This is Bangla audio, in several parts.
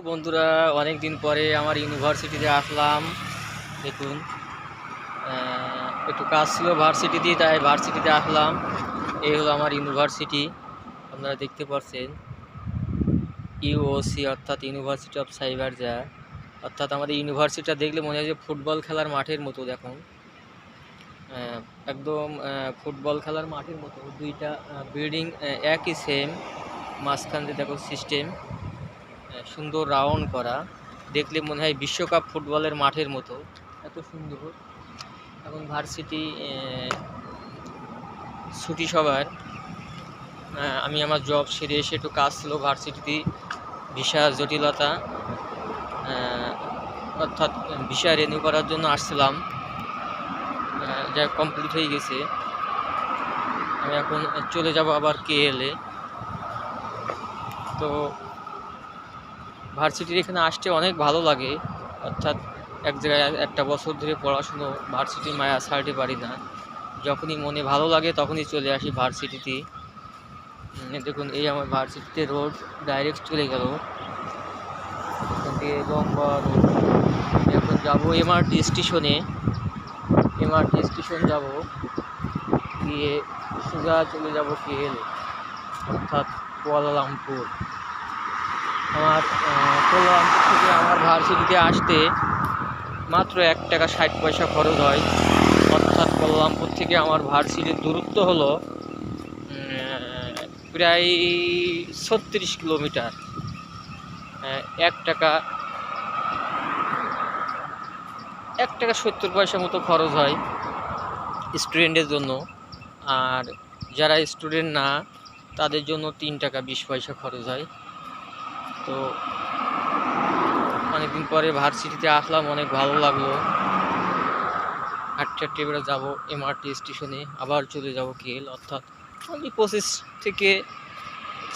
বন্ধুরা, অনেক দিন পরে আমার ইউনিভার্সিটিতে আসলাম। দেখুন, একটু কাজ ছিল ভার্সিটিতে, তাই ভার্সিটিতে আসলাম। এই হলো আমার ইউনিভার্সিটি, আপনারা দেখতে পাচ্ছেন। ইউওসি অর্থাৎ ইউনিভার্সিটি অফ সাইবার যা, অর্থাৎ আমাদের ইউনিভার্সিটিটা দেখলে মনে হয় যে ফুটবল খেলার মাঠের মতো। দেখুন, একদম ফুটবল খেলার মাঠের মতো। দুইটা বিল্ডিং একই সেম, মাঝখান দিয়ে দেখো সিস্টেম সুন্দর রাউন্ড করা। দেখলে মনে হয় বিশ্বকাপ ফুটবলের মাঠের মতো, এত সুন্দর। এখন ভার্সিটি ছুটি সবার। আমি আমার জব সেরে এসে একটু কাজ ছিল ভার্সিটিতে, ভিসা জটিলতা, অর্থাৎ ভিসা রিনিউ করার জন্য আসছিলাম, যা কমপ্লিট হয়ে গেছে। আমি এখন চলে যাব আবার কেএলএ। তো ভার্সিটির এখানে আসতে অনেক ভালো লাগে, অর্থাৎ এক জায়গায় একটা বছর ধরে পড়াশুনো, ভার্সিটির মায়া ছাড়তে পারি না। যখনই মনে ভালো লাগে তখনই চলে আসি ভার্সিটিতে। দেখুন, এই আমার ভার্সিটিতে রোড ডাইরেক্ট চলে গেল, এখান থেকে লম্বা রোড। এখন যাবো এমআরটি স্টেশনে, এমআরটি স্টেশন যাব, গিয়ে সোজা চলে যাব কেএলএ অর্থাৎ কুয়ালালামপুর। আমার কুয়ালালামপুর থেকে আমার ভার্সিটিতে আসতে মাত্র 1 টাকা 60 পয়সা খরচ হয়। অর্থাৎ কুয়ালালামপুর থেকে আমার ভার্সিটির দূরত্ব হলো প্রায় 36 কিলোমিটার। 1 টাকা 70 পয়সা মতো খরচ হয় স্টুডেন্টের জন্য। আর যারা স্টুডেন্ট না তাদের জন্য 3 টাকা 20 পয়সা খরচ হয়। তো অনেকদিন পরে ভার্সিটিতে আসলাম, অনেক ভালো লাগলো। হাঁটতে হাঁটতে এবারে যাবো এমআরটি স্টেশনে, আবার চলে যাব কেএল। অর্থাৎ 25 থেকে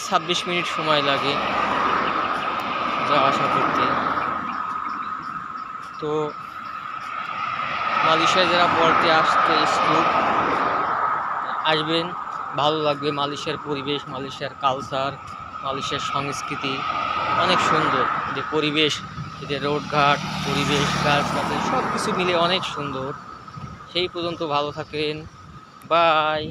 26 মিনিট সময় লাগে যাওয়া আসা করতে। তো মালয়েশিয়ায় যারা পড়তে আসতে ইচ্ছুক আসবেন, ভালো লাগবে। মালয়েশিয়ার পরিবেশ, মালয়েশিয়ার কালচার, মালয়েশিয়ার সংস্কৃতি অনেক সুন্দর। যে পরিবেশ, যে রোডঘাট, পরিবেশ, গাছগাছালি সব কিছু মিলে অনেক সুন্দর। সেই পর্যন্ত ভালো থাকেন, বাই।